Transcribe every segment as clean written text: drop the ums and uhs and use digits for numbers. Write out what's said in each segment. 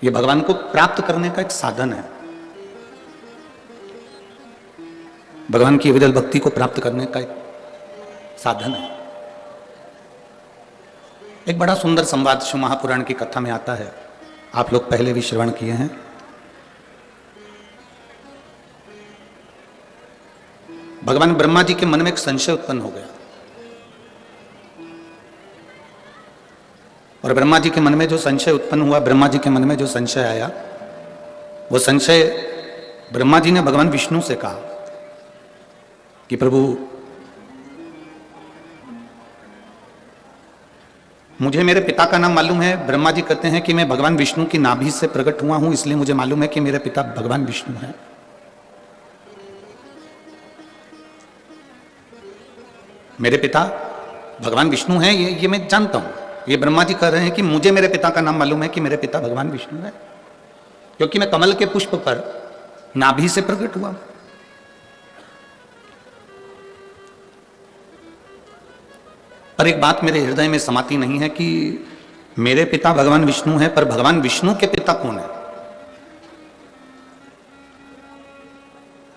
ये भगवान को प्राप्त करने का एक साधन है। भगवान की विरल भक्ति को प्राप्त करने का एक साधन है। एक बड़ा सुंदर संवाद शिव महापुराण की कथा में आता है, आप लोग पहले भी श्रवण किए हैं। भगवान ब्रह्मा जी के मन में एक संशय उत्पन्न हो गया और ब्रह्मा जी के मन में जो संशय उत्पन्न हुआ, ब्रह्मा जी के मन में जो संशय आया, वो संशय ब्रह्मा जी ने भगवान विष्णु से कहा कि प्रभु, मुझे मेरे पिता का नाम मालूम है। ब्रह्मा जी कहते हैं कि मैं भगवान विष्णु की नाभि से प्रकट हुआ हूं, इसलिए मुझे मालूम है कि मेरे पिता भगवान विष्णु हैं। मेरे पिता भगवान विष्णु हैं, ये मैं जानता हूं। ये ब्रह्मा जी कह रहे हैं कि मुझे मेरे पिता का नाम मालूम है कि मेरे पिता भगवान विष्णु हैं, क्योंकि मैं कमल के पुष्प पर नाभि से प्रकट हुआ। पर एक बात मेरे हृदय में समाती नहीं है कि मेरे पिता भगवान विष्णु हैं, पर भगवान विष्णु के पिता कौन है?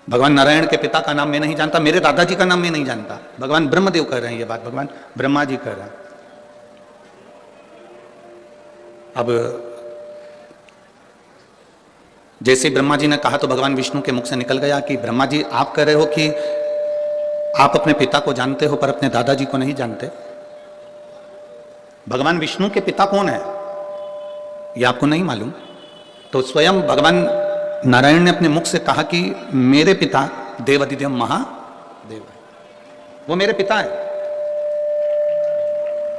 भगवान नारायण के पिता का नाम मैं नहीं जानता, मेरे दादाजी का नाम मैं नहीं जानता। भगवान ब्रह्मदेव कह रहे हैं ये बात, भगवान ब्रह्मा जी कह रहे हैं। अब जैसे ब्रह्मा जी ने कहा तो भगवान विष्णु के मुख से निकल गया कि ब्रह्मा जी, आप कह रहे हो कि आप अपने पिता को जानते हो पर अपने दादाजी को नहीं जानते। भगवान विष्णु के पिता कौन है ये आपको नहीं मालूम। तो स्वयं भगवान नारायण ने अपने मुख से कहा कि मेरे पिता देवाधिदेव महादेव है, वो मेरे पिता है।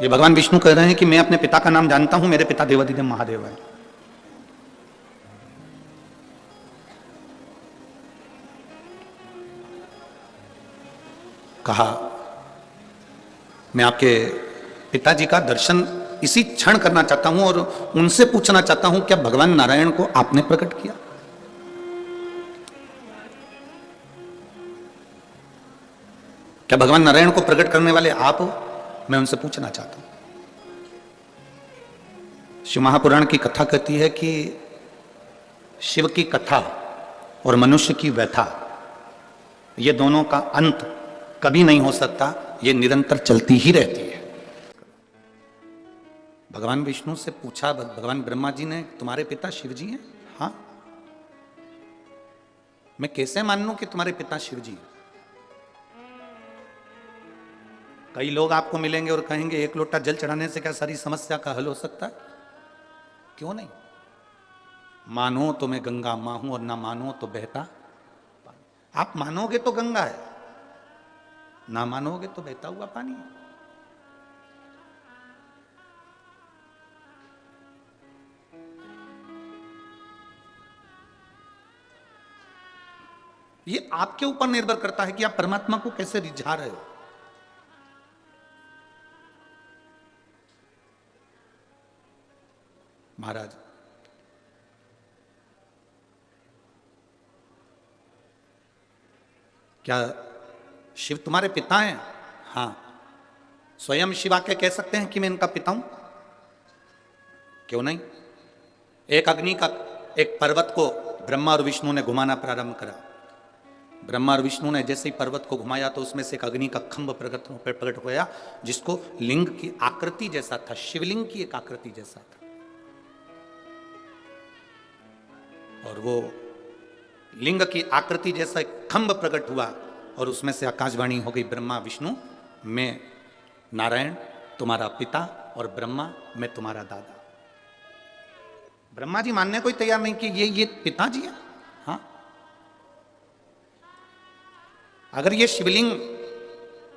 ये भगवान विष्णु कह रहे हैं कि मैं अपने पिता का नाम जानता हूं, मेरे पिता देवाधिदेव महादेव है। कहा, मैं आपके पिताजी का दर्शन इसी क्षण करना चाहता हूं और उनसे पूछना चाहता हूं, क्या भगवान नारायण को आपने प्रकट किया? क्या भगवान नारायण को प्रकट करने वाले आप हो? मैं उनसे पूछना चाहता हूं। शिव महापुराण की कथा कहती है कि शिव की कथा और मनुष्य की व्यथा, ये दोनों का अंत कभी नहीं हो सकता, ये निरंतर चलती ही रहती है। भगवान विष्णु से पूछा भगवान ब्रह्मा जी ने, तुम्हारे पिता शिव जी हैं? हाँ। मैं कैसे मान लूं कि तुम्हारे पिता शिव जी हैं? कई लोग आपको मिलेंगे और कहेंगे एक लोटा जल चढ़ाने से क्या सारी समस्या का हल हो सकता है? क्यों नहीं? मानो तो मैं गंगा मां हूं और ना मानो तो बहता। आप मानोगे तो गंगा है, ना मानोगे तो बहता हुआ पानी है। ये आपके ऊपर निर्भर करता है कि आप परमात्मा को कैसे रिझा रहे हो। महाराज, क्या शिव तुम्हारे पिता हैं? हां। स्वयं शिव आके कह सकते हैं कि मैं इनका पिता हूं? क्यों नहीं? एक अग्नि का एक पर्वत को ब्रह्मा और विष्णु ने घुमाना प्रारंभ करा। ब्रह्मा और विष्णु ने जैसे ही पर्वत को घुमाया तो उसमें से एक अग्नि का खंभ प्रकट होया, जिसको लिंग की आकृति जैसा था, शिवलिंग की एक आकृति जैसा था। और वो लिंग की आकृति जैसा एक खंभ प्रकट हुआ और उसमें से आकाशवाणी हो गई, ब्रह्मा विष्णु, मैं नारायण तुम्हारा पिता और ब्रह्मा मैं तुम्हारा दादा। ब्रह्मा जी मानने को ही तैयार नहीं कि ये पिताजी है। हाँ, अगर ये शिवलिंग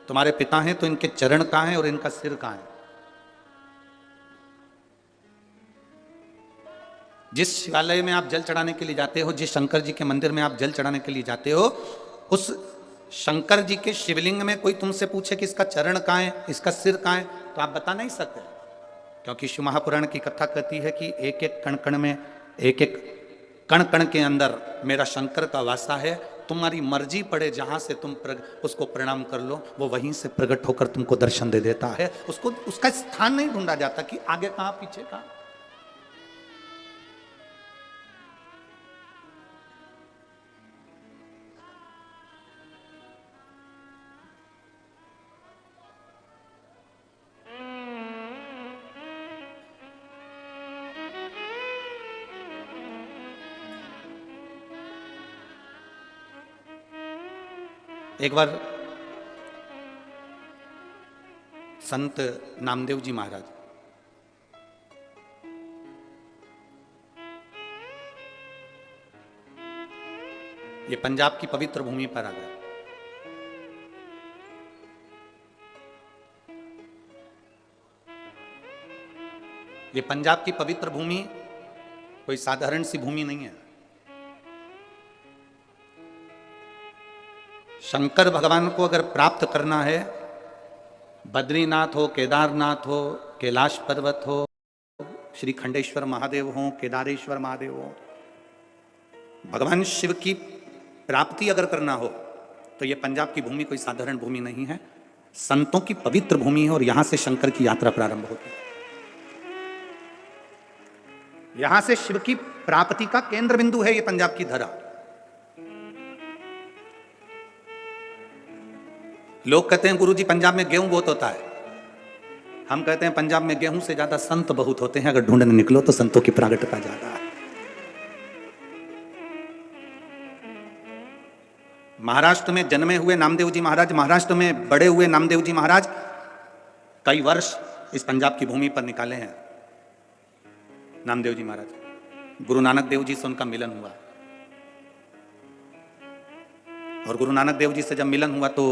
तुम्हारे पिता हैं तो इनके चरण कहां हैं और इनका सिर कहां है? जिस शिवालय में आप जल चढ़ाने के लिए जाते हो, जिस शंकर जी के मंदिर में आप जल चढ़ाने के लिए जाते हो, उस शंकर जी के शिवलिंग में कोई तुमसे पूछे कि इसका चरण कहां है, इसका सिर कहां है, तो आप बता नहीं सकते, क्योंकि शिव महापुराण की कथा कहती है कि एक एक कण कण में, एक एक कण कण के अंदर मेरा शंकर का वासा है। तुम्हारी मर्जी पड़े जहां से तुम उसको प्रणाम कर लो, वो वहीं से प्रकट होकर तुमको दर्शन दे देता है। उसको उसका स्थान नहीं ढूंढा जाता कि आगे कहां पीछे कहां। एक बार संत नामदेव जी महाराज ये पंजाब की पवित्र भूमि पर आ गए। ये पंजाब की पवित्र भूमि कोई साधारण सी भूमि नहीं है। शंकर भगवान को अगर प्राप्त करना है, बद्रीनाथ हो, केदारनाथ हो, कैलाश पर्वत हो, श्री खंडेश्वर महादेव हो, केदारेश्वर महादेव हो, भगवान शिव की प्राप्ति अगर करना हो तो ये पंजाब की भूमि कोई साधारण भूमि नहीं है, संतों की पवित्र भूमि है और यहां से शंकर की यात्रा प्रारंभ होती है। यहां से शिव की प्राप्ति का केंद्र बिंदु है ये पंजाब की धरा। लोग कहते हैं गुरुजी पंजाब में गेहूं बहुत होता है, हम कहते हैं पंजाब में गेहूं से ज्यादा संत बहुत होते हैं। अगर ढूंढने निकलो तो संतों की प्रागट्यता ज्यादा है। महाराष्ट्र में जन्मे हुए नामदेव जी महाराज, महाराष्ट्र में बड़े हुए नामदेव जी महाराज कई वर्ष इस पंजाब की भूमि पर निकाले हैं। नामदेव जी महाराज, गुरु नानक देव जी से उनका मिलन हुआ और गुरु नानक देव जी से जब मिलन हुआ तो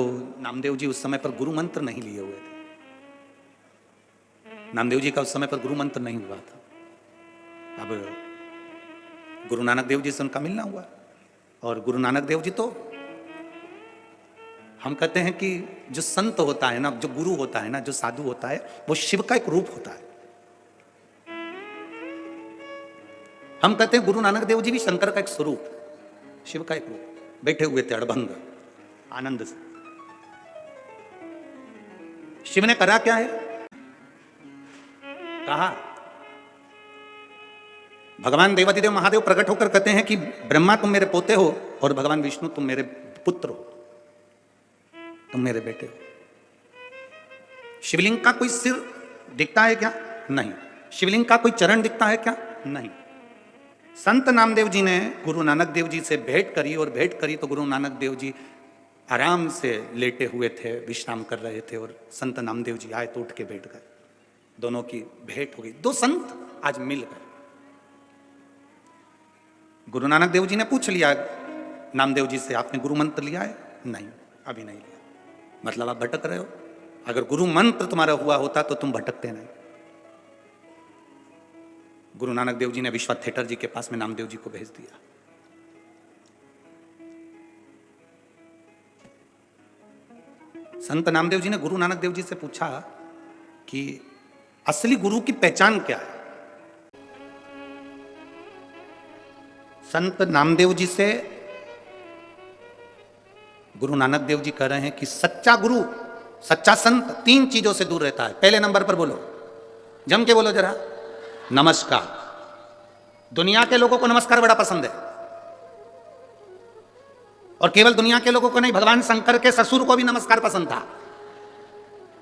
नामदेव जी उस समय पर गुरु मंत्र नहीं लिए हुए थे। नामदेव जी का उस समय पर गुरु मंत्र नहीं हुआ था। अब गुरु नानक देव जी से उनका मिलना हुआ और गुरु नानक देव जी तो हम कहते हैं कि जो संत होता है ना, जो गुरु होता है ना, जो साधु होता है, वो शिव का एक रूप होता है। हम कहते हैं गुरु नानक देव जी भी शंकर का एक स्वरूप, शिव का एक रूप। बैठे हुए थे अड़भंग आनंद से। शिव ने करा क्या है? कहा भगवान देवादिदेव महादेव प्रकट होकर कहते हैं कि ब्रह्मा तुम मेरे पोते हो और भगवान विष्णु तुम मेरे पुत्र हो, तुम मेरे बेटे हो। शिवलिंग का कोई सिर दिखता है क्या? नहीं। शिवलिंग का कोई चरण दिखता है क्या? नहीं। संत नामदेव जी ने गुरु नानक देव जी से भेंट करी और भेंट करी तो गुरु नानक देव जी आराम से लेटे हुए थे, विश्राम कर रहे थे और संत नामदेव जी आए तो उठ के बैठ गए। दोनों की भेंट हो गई, दो संत आज मिल गए। गुरु नानक देव जी ने पूछ लिया नामदेव जी से, आपने गुरु मंत्र लिया है? नहीं, अभी नहीं लिया। मतलब आप भटक रहे हो। अगर गुरु मंत्र तुम्हारा हुआ होता तो तुम भटकते नहीं। गुरु नानक देव जी ने विश्वा थिएटर जी के पास में नामदेव जी को भेज दिया। संत नामदेव जी ने गुरु नानक देव जी से पूछा कि असली गुरु की पहचान क्या है? संत नामदेव जी से गुरु नानक देव जी कह रहे हैं कि सच्चा गुरु, सच्चा संत तीन चीजों से दूर रहता है। पहले नंबर पर बोलो, जम के बोलो जरा, नमस्कार। दुनिया के लोगों को नमस्कार बड़ा पसंद है और केवल दुनिया के लोगों को नहीं, भगवान शंकर के ससुर को भी नमस्कार पसंद था।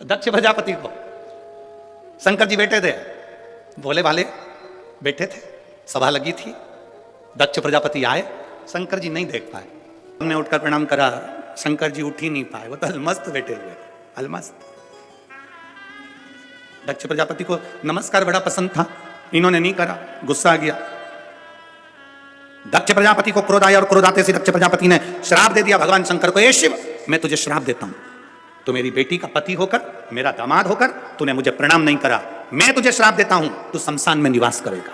दक्ष प्रजापति को शंकर जी बैठे थे, भोले भाले बैठे थे, सभा लगी थी। दक्ष प्रजापति आए, शंकर जी नहीं देख पाए। हमने उठकर प्रणाम करा, शंकर जी उठ ही नहीं पाए, वो तो अलमस्त बैठे हुए, अलमस्त। दक्ष प्रजापति को नमस्कार बड़ा पसंद था, इन्होंने नहीं करा, गुस्सा आ गया। दक्ष प्रजापति को क्रोध आया और क्रोध आते से दक्ष प्रजापति ने श्राप दे दिया भगवान शंकर को, ए शिव, मैं तुझे श्राप देता हूं, तू मेरी बेटी का पति होकर, मेरा दामाद होकर तूने मुझे प्रणाम नहीं करा, मैं तुझे श्राप देता हूं, तू शमशान में निवास करेगा।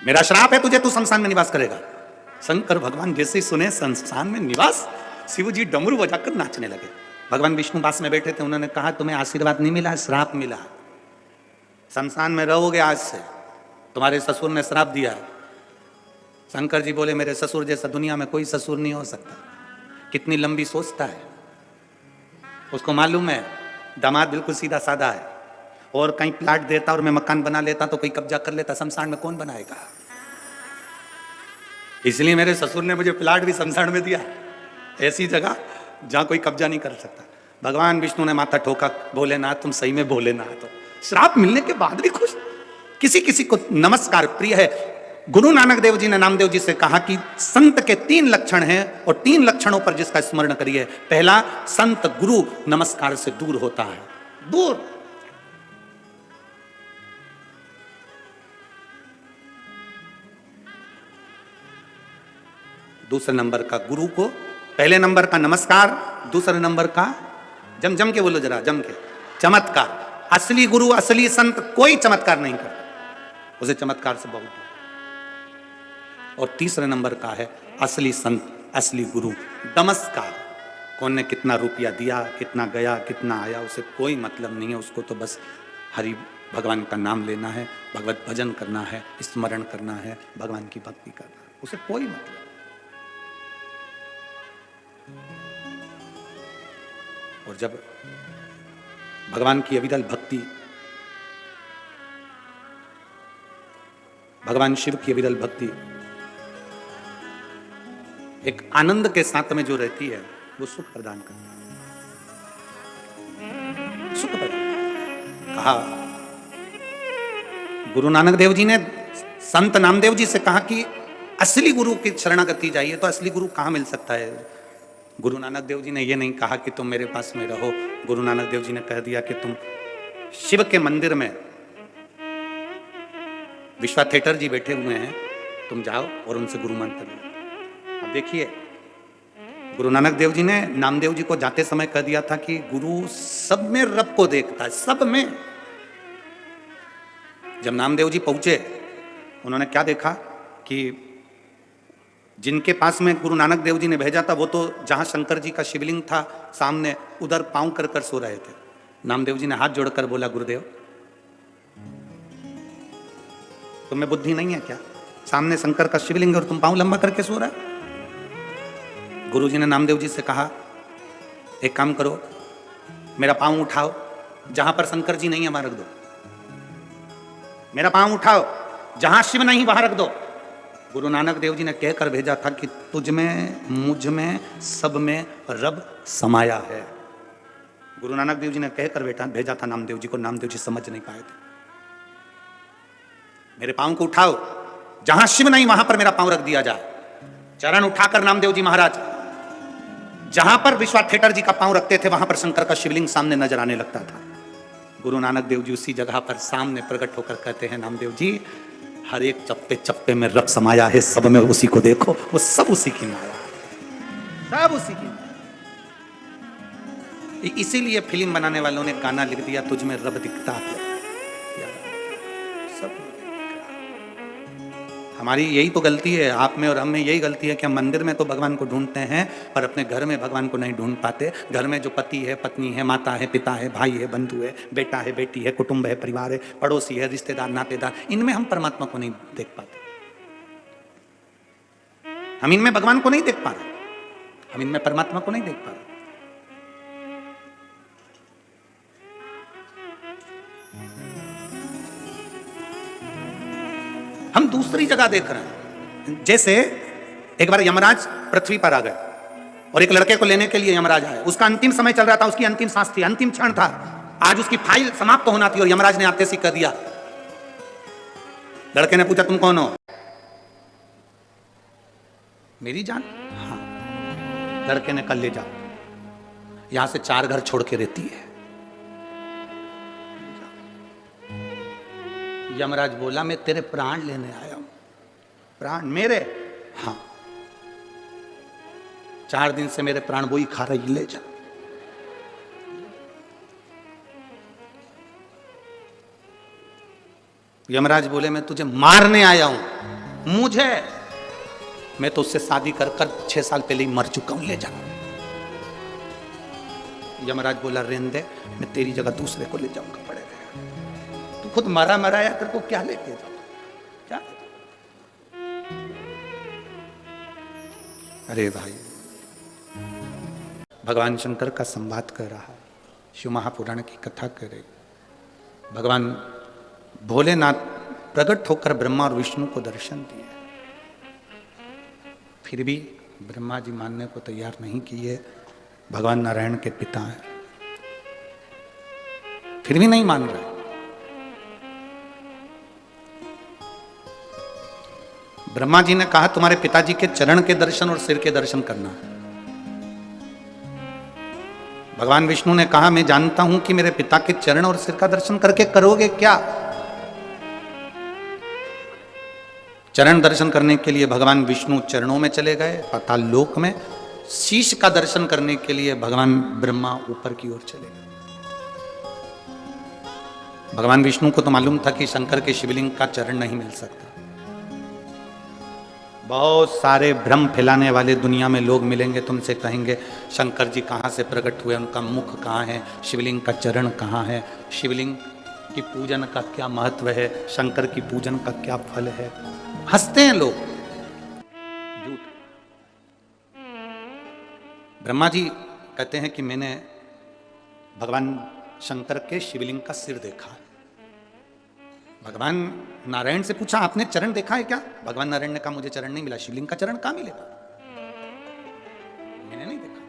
मेरा श्राप है तुझे, तू शमशान में निवास करेगा। शंकर भगवान जैसे ही सुने शमशान में निवास, शिव जी डमरू बजाकर नाचने लगे। भगवान विष्णु पास में बैठे थे, उन्होंने कहा तुम्हें आशीर्वाद नहीं मिला, श्राप मिला। शमशान में रहोगे आज से, तुम्हारे ससुर ने श्राप दिया। शंकर जी बोले मेरे ससुर जैसा दुनिया में कोई ससुर नहीं हो सकता। कितनी लंबी सोचता है, उसको मालूम है दामाद बिल्कुल सीधा साधा है, और कहीं प्लाट देता और मैं मकान बना लेता तो कोई कब्जा कर लेता, शमशान में कौन बनाएगा। इसलिए मेरे ससुर ने मुझे प्लाट भी शमशान में दिया, ऐसी जगह जहां कोई कब्जा नहीं कर सकता। भगवान विष्णु ने माथा ठोका, भोलेनाथ तुम सही में भोलेनाथ हो। श्राप मिलने के बाद भी खुश। किसी किसी को नमस्कार प्रिय है, गुरु नानक देव जी ने नामदेव जी से कहा कि संत के 3 लक्षण हैं और 3 लक्षणों पर जिसका स्मरण करिए। पहला, संत गुरु नमस्कार से दूर होता है, दूर। दूसरे नंबर का गुरु को, पहले नंबर का नमस्कार, दूसरे नंबर का जम के बोलो जरा, जम के, चमत्कार। असली गुरु, असली संत कोई चमत्कार नहीं करता, उसे चमत्कार से बहुत। और तीसरे नंबर का है असली संत, असली गुरु नमस्कार। कौन ने कितना रुपया दिया, कितना गया, कितना आया, उसे कोई मतलब नहीं है। उसको तो बस हरि भगवान का नाम लेना है, भगवत भजन करना है, स्मरण करना है, भगवान की भक्ति करना है, उसे कोई मतलब। और जब भगवान की अविरल भक्ति, भगवान शिव की अविरल भक्ति एक आनंद के साथ में जो रहती है, वो सुख प्रदान करती है, सुख प्रदान। कहा गुरु नानक देव जी ने संत नामदेव जी से कहा कि असली गुरु की शरणागति चाहिए। तो असली गुरु कहां मिल सकता है? गुरु नानक देव जी ने यह नहीं कहा कि तुम मेरे पास में रहो। गुरु नानक देव जी ने कह दिया कि तुम शिव के मंदिर में विश्वा थिएटर जी बैठे हुए हैं, तुम जाओ और उनसे गुरु मंत्र लो। अब देखिए, गुरु नानक देव जी ने नामदेव जी को जाते समय कह दिया था कि गुरु सब में रब को देखता है, सब में। जब नामदेव जी पहुंचे, उन्होंने क्या देखा कि जिनके पास में गुरु नानक देव जी ने भेजा था, वो तो जहां शंकर जी का शिवलिंग था सामने, उधर पांव कर कर सो रहे थे। नामदेव जी ने हाथ जोड़कर बोला, गुरुदेव तुम्हें बुद्धि नहीं है क्या? सामने शंकर का शिवलिंग और तुम पांव लंबा करके सो रहा है। गुरु जी ने नामदेव जी से कहा, एक काम करो, मेरा पांव उठाओ, जहां पर शंकर जी नहीं है वहां रख दो। मेरा पांव उठाओ, जहां शिव नहीं वहां रख दो। गुरु नानक देव जी ने कहकर भेजा था कि तुझ में, मुझ में, सब में रब समाया है। गुरु नानक देव जी ने कहकर भेजा था नामदेव जी को। नामदेव जी समझ नहीं पाए थे। मेरे पांव को उठाओ, जहां शिव नहीं वहां पर मेरा पांव रख दिया जाए। चरण उठाकर नामदेव जी महाराज जहां पर विश्वा थिएटर जी का पांव रखते थे, वहां पर शंकर का शिवलिंग सामने नजर आने लगता था। गुरु नानक देव जी उसी जगह पर सामने प्रकट होकर कहते हैं, नामदेव जी हर एक चप्पे चप्पे में रब समाया है, सब में उसी को देखो, वो सब उसी की माया है, सब उसी की। इसीलिए फिल्म बनाने वालों ने गाना लिख दिया, तुझ में रब दिखता है। सब हमारी यही तो गलती है, आप में और हम में यही गलती है कि हम मंदिर में तो भगवान को ढूंढते हैं, पर अपने घर में भगवान को नहीं ढूंढ पाते। घर में जो पति है, पत्नी है, माता है, पिता है, भाई है, बंधु है, बेटा है, बेटी है, कुटुंब है, परिवार है, पड़ोसी है, रिश्तेदार, नातेदार, इनमें हम परमात्मा को नहीं देख पाते। हम इनमें भगवान को नहीं देख पा रहे, हम इनमें परमात्मा को नहीं देख पा रहे। हम दूसरी जगह देख रहे हैं। जैसे एक बार यमराज पृथ्वी पर आ गए और एक लड़के को लेने के लिए यमराज आए। उसका अंतिम समय चल रहा था, उसकी अंतिम सांस थी, अंतिम क्षण था। आज उसकी फाइल समाप्त होना थी और यमराज ने आते ही कर दिया। लड़के ने पूछा, तुम कौन हो? मेरी जान? हाँ। लड़के ने कल ले जाओ, यहां से 4 घर छोड़ के रहती है। यमराज बोला, मैं तेरे प्राण लेने आया हूं। प्राण मेरे? हाँ। 4 दिन से मेरे प्राण वही खा रही, ले जा। यमराज बोले, मैं तुझे मारने आया हूं। मुझे? मैं तो उससे शादी कर 6 साल पहले ही मर चुका हूं, ले जा। यमराज बोला, रहने दे, मैं तेरी जगह दूसरे को ले जाऊंगा, पड़े रहे। तू खुद मरा मराया, तेरे को क्या लेके जाओ? क्या? अरे भाई, भगवान शंकर का संवाद कर रहा है, शिव महापुराण की कथा कर रही। भगवान भोलेनाथ प्रकट होकर ब्रह्मा और विष्णु को दर्शन दिए, फिर भी ब्रह्मा जी मानने को तैयार नहीं किए। भगवान नारायण के पिता हैं, फिर भी नहीं मान रहे। ब्रह्मा जी ने कहा तुम्हारे पिताजी के चरण के दर्शन और सिर के दर्शन करना। भगवान विष्णु ने कहा मैं जानता हूं कि मेरे पिता के चरण और सिर का दर्शन करके करोगे क्या। चरण दर्शन करने के लिए भगवान विष्णु चरणों में चले गए पाताल लोक में। शीश का दर्शन करने के लिए भगवान ब्रह्मा ऊपर की ओर चले गए। भगवान विष्णु को तो मालूम था कि शंकर के शिवलिंग का चरण नहीं मिल सकता। बहुत सारे भ्रम फैलाने वाले दुनिया में लोग मिलेंगे, तुमसे कहेंगे शंकर जी कहाँ से प्रकट हुए, उनका मुख कहाँ है, शिवलिंग का चरण कहाँ है, शिवलिंग की पूजन का क्या महत्व है, शंकर की पूजन का क्या फल है। हंसते हैं लोग, झूठ। ब्रह्मा जी कहते हैं कि मैंने भगवान शंकर के शिवलिंग का सिर देखा। भगवान नारायण से पूछा आपने चरण देखा है क्या। भगवान नारायण ने कहा मुझे चरण नहीं मिला, शिवलिंग का चरण कहां मिलेगा, मैंने नहीं देखा।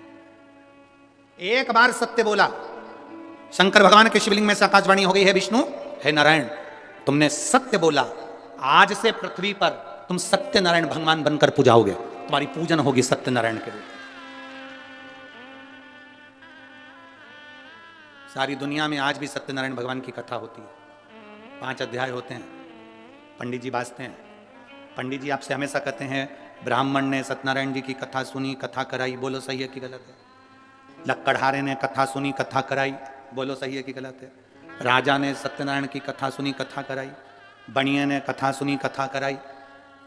एक बार सत्य बोला। शंकर भगवान के शिवलिंग में से आकाशवाणी हो गई है विष्णु है नारायण तुमने सत्य बोला, आज से पृथ्वी पर तुम सत्यनारायण भगवान बनकर पूजाओगे, तुम्हारी पूजन होगी सत्यनारायण के रूप। सारी दुनिया में आज भी सत्यनारायण भगवान की कथा होती है। 5 अध्याय होते हैं, पंडित जी बाजते हैं। पंडित जी आपसे हमेशा कहते हैं ब्राह्मण ने सत्यनारायण जी की कथा सुनी, कथा कराई, बोलो सही है कि गलत है। लक्कड़हारे ने कथा सुनी, कथा कराई, बोलो सही है कि गलत है। राजा ने सत्यनारायण की कथा सुनी, कथा कराई। बनिए ने कथा सुनी, कथा कराई,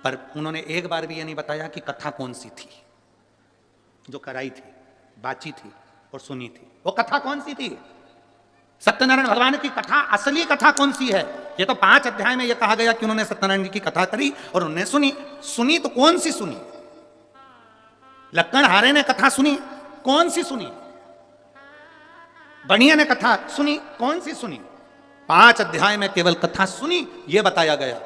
पर उन्होंने एक बार भी ये नहीं बताया कि कथा कौन सी थी जो कराई थी, बाची थी और सुनी थी। वो कथा कौन सी थी? सत्यनारायण भगवान की कथा, असली कथा कौन सी है? ये तो 5 अध्याय में ये कहा गया कि उन्होंने सत्यनारायण जी की कथा करी और उन्होंने सुनी। सुनी तो कौन सी सुनी? लक्कड़हारे ने कथा सुनी, कौन सी सुनी? बनिया ने कथा सुनी, कौन सी सुनी? 5 अध्याय में केवल कथा सुनी ये बताया गया,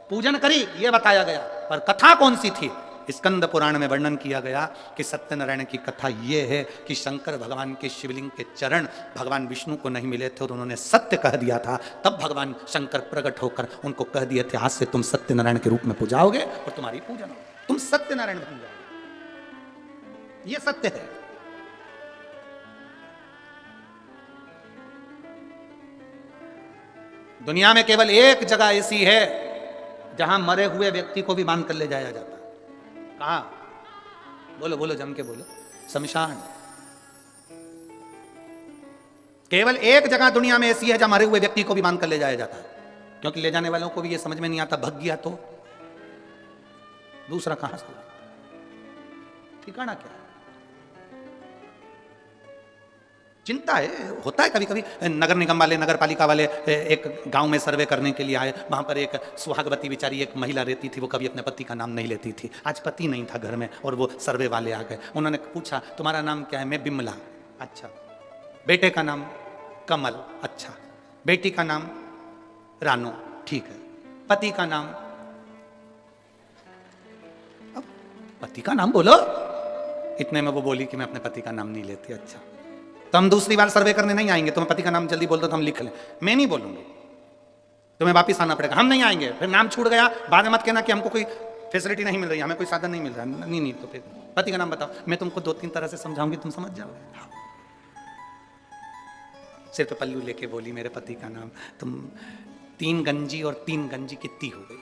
पूजन करी ये बताया गया, पर कथा कौन सी थी? स्कंद पुराण में वर्णन किया गया कि सत्यनारायण की कथा यह है कि शंकर भगवान के शिवलिंग के चरण भगवान विष्णु को नहीं मिले थे और उन्होंने सत्य कह दिया था। तब भगवान शंकर प्रकट होकर उनको कह दिए थे आज से तुम सत्यनारायण के रूप में पूजाओगे और तुम्हारी पूजन होगी, तुम सत्यनारायण बन जाओगे। यह सत्य है। दुनिया में केवल एक जगह ऐसी है जहां मरे हुए व्यक्ति को भी बांध कर ले जाया जाता है। कहां? बोलो बोलो, जम के बोलो। शमशान। केवल एक जगह दुनिया में ऐसी है जहां मरे हुए व्यक्ति को भी बांध कर ले जाया जाता है, क्योंकि ले जाने वालों को भी यह समझ में नहीं आता, भग गया तो दूसरा कहां से ठिकाना क्या? चिंता है, होता है कभी कभी। नगर निगम वाले, नगर पालिका वाले एक गांव में सर्वे करने के लिए आए। वहां पर एक सुहागवती बेचारी एक महिला रहती थी, वो कभी अपने पति का नाम नहीं लेती थी। आज पति नहीं था घर में और वो सर्वे वाले आ गए। उन्होंने पूछा तुम्हारा नाम क्या है? मैं बिमला। अच्छा। बेटे का नाम? कमल। अच्छा। बेटी का नाम? रानो। ठीक है। पति का नाम? अब पति का नाम बोलो। इतने में वो बोली कि मैं अपने पति का नाम नहीं लेती। अच्छा, तो हम दूसरी बार सर्वे करने नहीं आएंगे, तुम्हें पति का नाम जल्दी बोल दो तो हम लिख लें। मैं नहीं बोलूंगी, तुम्हें वापिस आना पड़ेगा, हम नहीं आएंगे। फिर नाम छूट गया, बाद में मत कहना कि हमको कोई फैसिलिटी नहीं मिल रही, हमें कोई साधन नहीं मिल रहा। नहीं नहीं, तो फिर पति का नाम बताओ। मैं तुमको 2-3 तरह से समझाऊंगी, तुम समझ जाओगे। हाँ। सिर पे पल्लू लेके बोली मेरे पति का नाम। तुम 3 गंजी और 3 गंजी कितनी हो गई?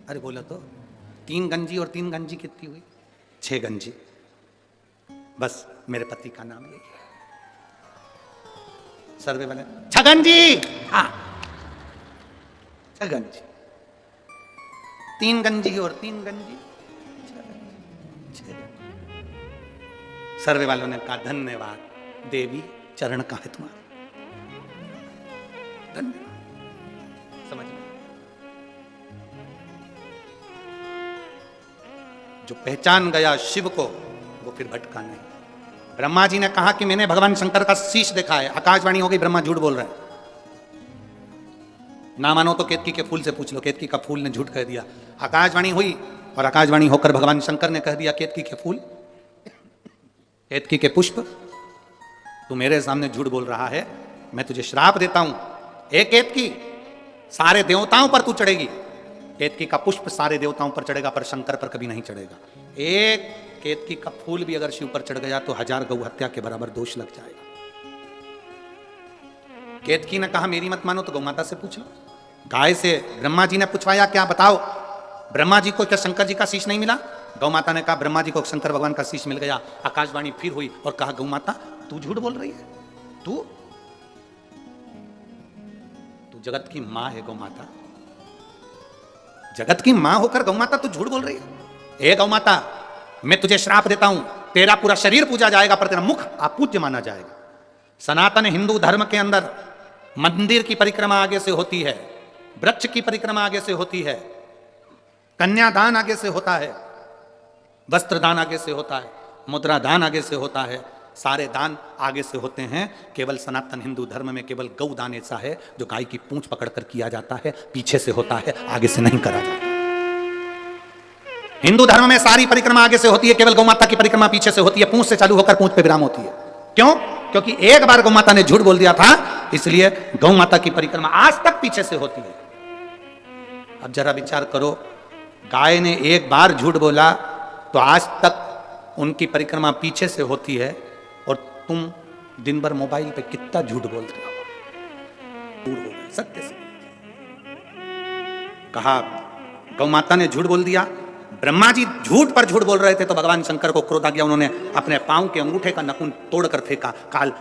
अरे बोला तो 3 गंजी और 3 गंजी कितनी हुई? 6 गंजी। बस मेरे पति का नाम यही है। सर्वे वाले छगन जी। हाँ, छगन जी। 3 गंजी और 3 गंजी, 6 गंजी। सर्वे वालों ने कहा धन्यवाद देवी, चरण कहाँ है तुम्हारा? धन्यवाद। समझ में? जो पहचान गया शिव को वो फिर भटका नहीं। ब्रह्मा जी ने कहा कि मैंने भगवान शंकर का शीश देखा है। आकाशवाणी हो गई, ब्रह्मा झूठ बोल रहे हैं। ना मानो तो केतकी के फूल से पूछ लो, केतकी का फूल ने झूठ कह दिया। आकाशवाणी हुई और आकाशवाणी होकर भगवान शंकर ने कह दिया केतकी के फूल, केतकी के पुष्प, तू मेरे सामने झूठ बोल रहा है, मैं तुझे श्राप देता हूं। एक केतकी, सारे देवताओं पर तू चढ़ेगी। केतकी का पुष्प सारे देवताओं पर चढ़ेगा, पर शंकर पर कभी नहीं चढ़ेगा। एक केतकी का फूल भी अगर शिव पर चढ़ गया तो 1000 गौ हत्या के बराबर दोष लग जाएगा। केतकी ने कहा मेरी मत मानो तो गौ माता से पूछ लो। गाय से ब्रह्मा जी ने पूछवाया, क्या बताओ ब्रह्मा जी को क्या शंकर जी का शीश नहीं मिला? गौ माता ने कहा ब्रह्मा जी को शंकर भगवान का शीश मिल गया। आकाशवाणी फिर हुई और कहा गौ माता तू झूठ बोल रही है, तू जगत की मां है। गौ माता जगत की मां होकर गौ माता तू झूठ बोल रही है। ए गौ माता, मैं तुझे श्राप देता हूं, तेरा पूरा शरीर पूजा जाएगा पर तेरा मुख अपूज्य माना जाएगा। सनातन हिंदू धर्म के अंदर मंदिर की परिक्रमा आगे से होती है, वृक्ष की परिक्रमा आगे से होती है, कन्यादान आगे से होता है, वस्त्रदान आगे से होता है, मुद्रा दान आगे से होता है, सारे दान आगे से होते हैं। केवल सनातन हिंदू धर्म में केवल गौ दान ऐसा है जो गाय की पूंछ पकड़कर किया जाता है, पीछे से होता है, आगे से नहीं करा जाता। हिंदू धर्म में सारी परिक्रमा आगे से होती है, केवल गौ माता की परिक्रमा पीछे से होती है, पूंछ से चालू होकर पूंछ पे विराम होती है। क्यों? क्योंकि एक बार गौ माता ने झूठ बोल दिया था, इसलिए गौ माता की परिक्रमा आज तक पीछे से होती है। अब जरा विचार करो, गाय ने एक बार झूठ बोला तो आज तक उनकी परिक्रमा पीछे से होती है, और तुम दिन भर मोबाइल पे कितना झूठ बोल रहे हो। झूठ बोल सत्य से कहा गौ माता ने झूठ बोल दिया। ब्रह्मा जी झूठ पर झूठ बोल रहे थे तो भगवान शंकर को क्रोध आ गया। उन्होंने अपने पांव के अंगूठे का नखून तोड़कर फेंका। काल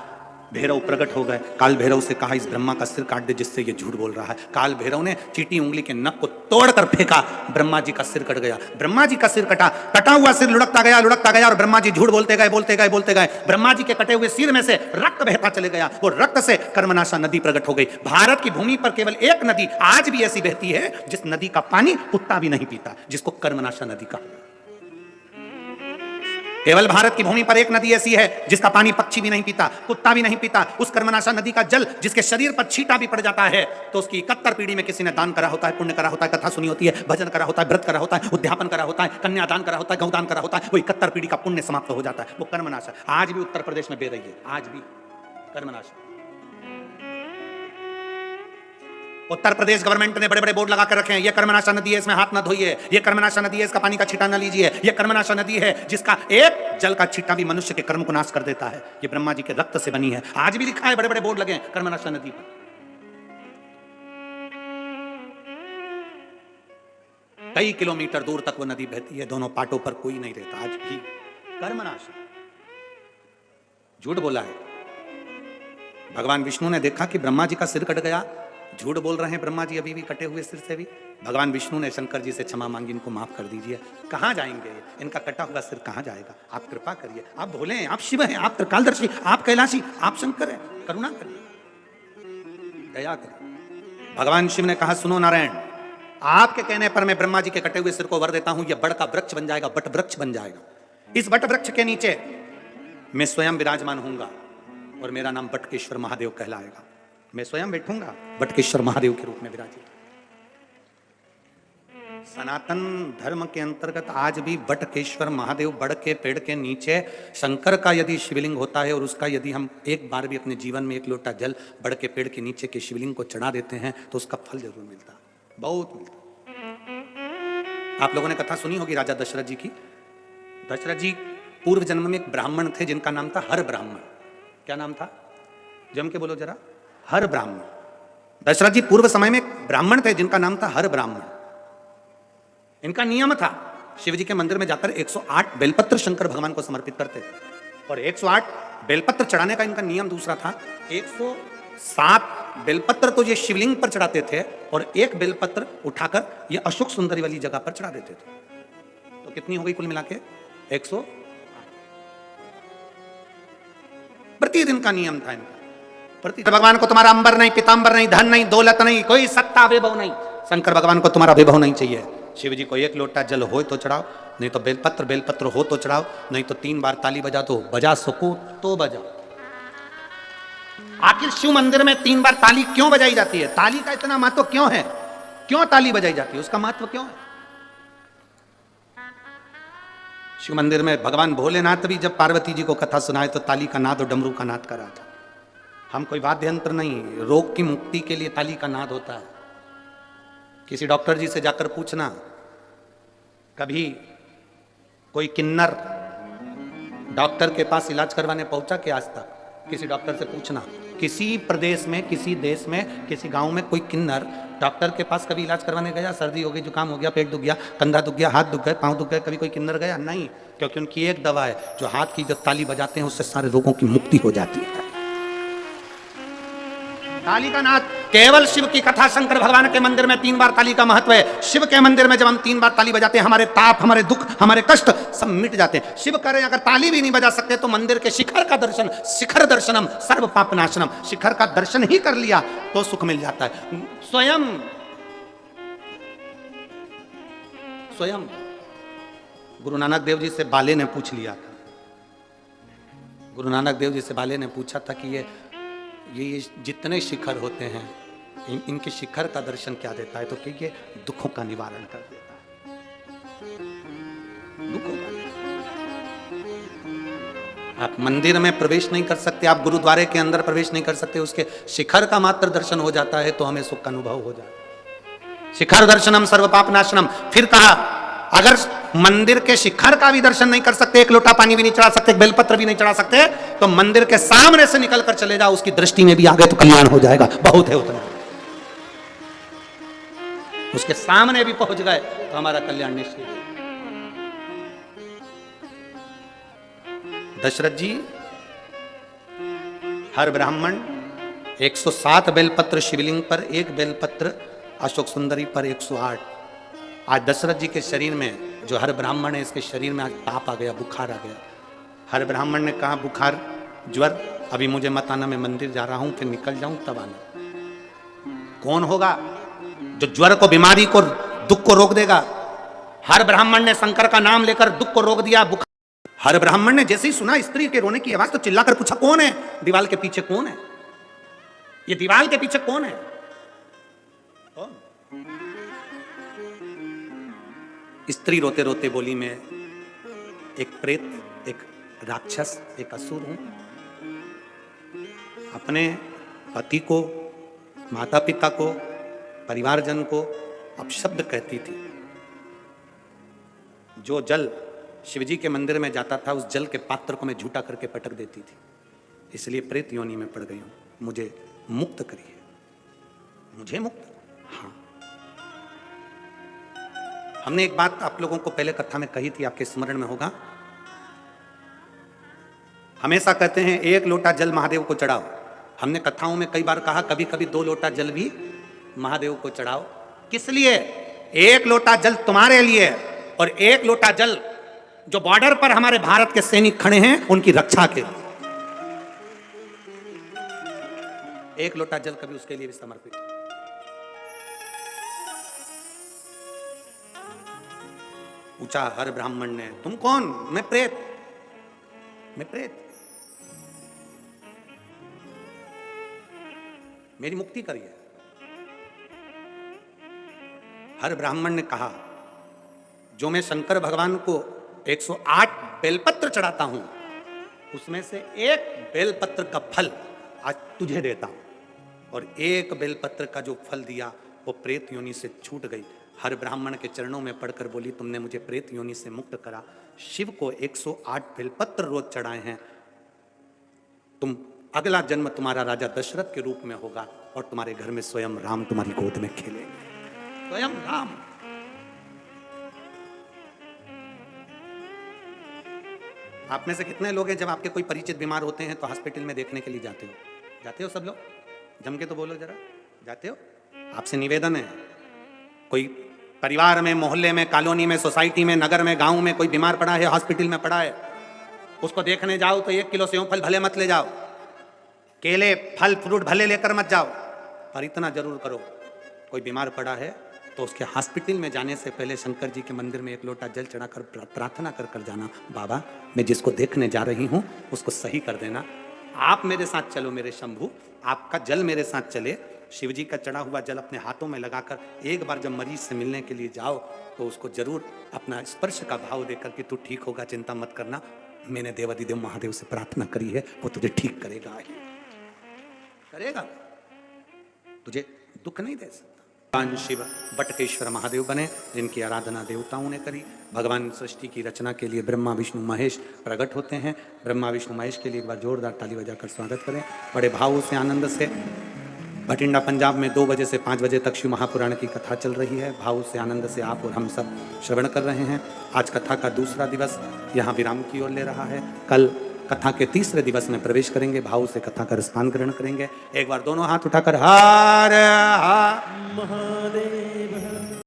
भैरव प्रकट हो गए। काल भैरव से कहा इस ब्रह्मा का सिर काट दे जिससे ये झूठ बोल रहा है। काल भैरव ने चीटी उंगली के नख को तोड़कर फेंका, ब्रह्मा जी का सिर कट गया। ब्रह्मा जी का सिर कटा, कटा हुआ सिर लुढ़कता गया और ब्रह्मा जी झूठ बोलते गए। ब्रह्मा जी के कटे हुए सिर में से रक्त बहता चले गया। वो रक्त से कर्मनाशा नदी प्रकट हो गई। भारत की भूमि पर केवल एक नदी आज भी ऐसी बहती है जिस नदी का पानी कुत्ता भी नहीं पीता, जिसको कर्मनाशा नदी का। केवल भारत की भूमि पर एक नदी ऐसी है जिसका पानी पक्षी भी नहीं पीता, कुत्ता भी नहीं पीता। उस कर्मनाशा नदी का जल जिसके शरीर पर छींटा भी पड़ जाता है तो उसकी 71 पीढ़ी में किसी ने दान करा होता है, पुण्य करा होता है, कथा सुनी होती है, भजन करा होता है, व्रत करा होता है, उद्यापन करा होता है, कन्यादान करा होता है, गौदान करा होता है, वो 71 पीढ़ी का पुण्य समाप्त हो जाता है। वो कर्मनाशा आज भी उत्तर प्रदेश में बह रही है। आज भी कर्मनाशा। उत्तर प्रदेश गवर्नमेंट ने बड़े बड़े बोर्ड लगा कर रखे हैं, ये कर्मनाशा नदी है, इसमें हाथ न धोइए, ये कर्मनाशा नदी है, इसका पानी का छींटा न लीजिए, ये कर्मनाशा नदी है जिसका एक जल का छींटा भी मनुष्य के कर्म को नाश कर देता है, ये ब्रह्मा जी के रक्त से बनी है। आज भी लिखा है, बड़े बड़े बोर्ड लगे हैं कर्मनाशा नदी पर। कई किलोमीटर दूर तक वो नदी बहती है, दोनों पाटों पर कोई नहीं रहता। आज भी कर्मनाशा। झूठ बोला है। भगवान विष्णु ने देखा कि ब्रह्मा जी का सिर कट गया, झूठ बोल रहे हैं ब्रह्मा जी अभी भी कटे हुए सिर से भी। भगवान विष्णु ने शंकर जी से क्षमा मांगी, इनको माफ कर दीजिए। कहां जाएंगे इनका कटा हुआ सिर कहां जाएगा? आप कृपा करिए, आप भोले हैं, आप शिव हैं, आप त्रिकालदर्शी, आप कैलाशी, आप शंकर हैं, करुणा करिए, दया करिए। भगवान शिव ने कहा सुनो नारायण, आपके कहने पर मैं ब्रह्मा जी के कटे हुए सिर को वर देता हूं, यह बड़ का वृक्ष बन जाएगा, बट वृक्ष बन जाएगा। इस बट वृक्ष के नीचे मैं स्वयं विराजमान होऊंगा और मेरा नाम बटकेश्वर महादेव कहलाएगा। मैं स्वयं बैठूंगा बटकेश्वर महादेव के रूप में विराजित। सनातन धर्म के अंतर्गत आज भी बटकेश्वर महादेव बड़ के पेड़ के नीचे शंकर का यदि शिवलिंग होता है और उसका यदि हम एक बार भी अपने जीवन में एक लोटा जल बड़ के पेड़ के नीचे के शिवलिंग को चढ़ा देते हैं तो उसका फल जरूर मिलता, बहुत मिलता। आप लोगों ने कथा सुनी होगी राजा दशरथ जी की। दशरथ जी पूर्व जन्म में एक ब्राह्मण थे जिनका नाम था हर ब्राह्मण। क्या नाम था? जम के बोलो जरा। हर ब्राह्मण। दशरथ जी पूर्व समय में एक ब्राह्मण थे जिनका नाम था हर ब्राह्मण। इनका नियम था शिव जी के मंदिर में जाकर 108 बेलपत्र शंकर भगवान को समर्पित करते थे। और 108 बेलपत्र चढ़ाने का इनका नियम दूसरा था। 107 बेलपत्र तो ये शिवलिंग पर चढ़ाते थे और एक बेलपत्र उठाकर ये अशोक सुंदरी वाली जगह पर चढ़ा देते थे। तो कितनी हो गई कुल मिला के? 100। प्रतिदिन का नियम था इनका। प्रति भगवान को तुम्हारा अंबर नहीं, पीतांबर नहीं, धन नहीं, दौलत नहीं, कोई सत्ता वैभव नहीं। शंकर भगवान को तुम्हारा वैभव नहीं चाहिए। शिव जी को एक लोटा जल हो तो चढ़ाओ, नहीं तो बेलपत्र हो तो चढ़ाओ, नहीं तो 3 बार ताली बजा तो बजा सको तो बजाओ। आखिर शिव मंदिर में 3 बार ताली क्यों बजाई जाती है? ताली का इतना महत्व क्यों है? क्यों ताली बजाई जाती है? उसका महत्व क्यों है? शिव मंदिर में भगवान भोलेनाथ भी जब पार्वती जी को कथा सुनाए तो ताली का नाद और डमरू का नाद करा था। हम कोई वाद्य यंत्र नहीं, रोग की मुक्ति के लिए ताली का नाद होता है। किसी डॉक्टर जी से जाकर पूछना, कभी कोई किन्नर डॉक्टर के पास इलाज करवाने पहुंचा कि आज तक? किसी डॉक्टर से पूछना, किसी प्रदेश में, किसी देश में, किसी गांव में कोई किन्नर डॉक्टर के पास कभी इलाज करवाने गया? सर्दी हो गई, जुकाम हो गया, पेट दुख गया, कंधा दुख गया, हाथ दुख गए, पांव दुख गए, कभी कोई किन्नर गया? नहीं, क्योंकि उनकी एक दवा है, जो हाथ की जब ताली बजाते हैं उससे सारे रोगों की मुक्ति हो जाती है। ताली का नाद केवल शिव की कथा। शंकर भगवान के मंदिर में 3 बार ताली का महत्व है। शिव के मंदिर में जब हम 3 बार ताली बजाते हैं, हमारे ताप, हमारे दुख, हमारे कष्ट सब मिट जाते हैं। शिव करें, अगर ताली भी नहीं बजा सकते तो मंदिर के शिखर का दर्शन, शिखर दर्शनम सर्व पाप नाशनम, शिखर का दर्शन ही कर लिया तो सुख मिल जाता है। स्वयं गुरु नानक देव जी से बाले ने पूछ लिया था। गुरु नानक देव जी से बाले ने पूछा था कि ये जितने शिखर होते हैं, इनके शिखर का दर्शन क्या देता है? तो कि ये दुखों का निवारण कर देता है, दुखों का। आप मंदिर में प्रवेश नहीं कर सकते, आप गुरुद्वारे के अंदर प्रवेश नहीं कर सकते, उसके शिखर का मात्र दर्शन हो जाता है तो हमें सुख का अनुभव हो जाता है। शिखर दर्शनम सर्व पाप नाशनम। फिर कहा, अगर मंदिर के शिखर का भी दर्शन नहीं कर सकते, एक लोटा पानी भी नहीं चढ़ा सकते, बेलपत्र भी नहीं चढ़ा सकते, तो मंदिर के सामने से निकलकर चले जाओ, उसकी दृष्टि में भी आ गए तो कल्याण हो जाएगा। बहुत है उतना, उसके सामने भी पहुंच गए तो हमारा कल्याण निश्चित है। दशरथ जी, हर ब्राह्मण 107 बेलपत्र शिवलिंग पर, 1 बेलपत्र अशोक सुंदरी पर 108। आज दशरथ जी के शरीर में, जो हर ब्राह्मण है, इसके शरीर में आज ताप आ गया, बुखार आ गया। हर ब्राह्मण ने कहा, बुखार, ज्वर, अभी मुझे मत आना, मैं मंदिर जा रहा हूं, फिर निकल जाऊं तब आना। कौन होगा जो ज्वर को, बीमारी को, दुख को रोक देगा? हर ब्राह्मण ने शंकर का नाम लेकर दुख को रोक दिया। बुखार, हर ब्राह्मण ने जैसे ही सुना स्त्री के रोने की आवाज तो चिल्लाकर पूछा, कौन है? दीवार के पीछे कौन है? ये दीवार के पीछे कौन है? कौन? स्त्री रोते रोते बोली, मैं एक प्रेत, एक राक्षस, एक असुर हूं। अपने पति को, माता पिता को, परिवारजन को अपशब्द कहती थी। जो जल शिवजी के मंदिर में जाता था, उस जल के पात्र को मैं झूठा करके पटक देती थी, इसलिए प्रेत योनि में पड़ गई हूं। मुझे मुक्त करिए, मुझे मुक्त। हाँ, हमने एक बात आप लोगों को पहले कथा में कही थी, आपके स्मरण में होगा। हमेशा कहते हैं 1 लोटा जल महादेव को चढ़ाओ। हमने कथाओं में कई बार कहा, कभी कभी 2 लोटा जल भी महादेव को चढ़ाओ। किस लिए? 1 लोटा जल तुम्हारे लिए और 1 लोटा जल जो बॉर्डर पर हमारे भारत के सैनिक खड़े हैं उनकी रक्षा के लिए। 1 लोटा जल कभी उसके लिए भी समर्पित। पूछा हर ब्राह्मण ने, तुम कौन? मैं प्रेत, मैं प्रेत, मेरी मुक्ति करिए। हर ब्राह्मण ने कहा, जो मैं शंकर भगवान को 108 बेलपत्र चढ़ाता हूं, उसमें से 1 बेलपत्र का फल आज तुझे देता हूं। और 1 बेलपत्र का जो फल दिया वो प्रेत योनि से छूट गई। हर ब्राह्मण के चरणों में पड़कर बोली, तुमने मुझे प्रेत योनि से मुक्त करा। शिव को 108 बेलपत्र रोज चढ़ाए हैं। तुम, अगला जन्म तुम्हारा राजा दशरथ के रूप में होगा और तुम्हारे घर में स्वयं राम तुम्हारी गोद में खेलेंगे, स्वयं राम। आप में से कितने लोग हैं, जब आपके कोई परिचित बीमार होते हैं तो हॉस्पिटल में देखने के लिए जाते हो? जाते हो सब लोग? जम के तो बोलो जरा, जाते हो? आपसे निवेदन है, कोई परिवार में, मोहल्ले में, कॉलोनी में, सोसाइटी में, नगर में, गांव में कोई बीमार पड़ा है, हॉस्पिटल में पड़ा है, उसको देखने जाओ तो 1 किलो सेव फल भले मत ले जाओ, केले, फल, फ्रूट भले लेकर मत जाओ, पर इतना जरूर करो, कोई बीमार पड़ा है तो उसके हॉस्पिटल में जाने से पहले शंकर जी के मंदिर में 1 लोटा जल चढ़ाकर प्रार्थना कर जाना, बाबा मैं जिसको देखने जा रही हूँ उसको सही कर देना। आप मेरे साथ चलो मेरे शंभू, आपका जल मेरे साथ चले। शिव जी का चढ़ा हुआ जल अपने हाथों में लगाकर एक बार जब मरीज से मिलने के लिए जाओ तो उसको जरूर अपना स्पर्श का भाव देकर कि तू ठीक होगा, चिंता मत करना, मैंने देवादिदेव महादेव से प्रार्थना करी है, वो तुझे ठीक करेगा ही करेगा, तुझे दुख नहीं दे सकता। भगवान शिव बटकेश्वर महादेव बने, जिनकी आराधना देवताओं ने करी। भगवान सृष्टि की रचना के लिए ब्रह्मा विष्णु महेश प्रकट होते हैं। ब्रह्मा विष्णु महेश के लिए एक बार जोरदार ताली बजाकर स्वागत करें, बड़े भावों से, आनंद से। बठिंडा पंजाब में 2 बजे से 5 बजे तक शिव महापुराण की कथा चल रही है। भाव से, आनंद से आप और हम सब श्रवण कर रहे हैं। आज कथा का दूसरा दिवस यहाँ विराम की ओर ले रहा है। कल कथा के तीसरे दिवस में प्रवेश करेंगे। भाव से कथा का रसपान ग्रहण करेंगे। एक बार दोनों हाथ उठाकर हर हर महादेव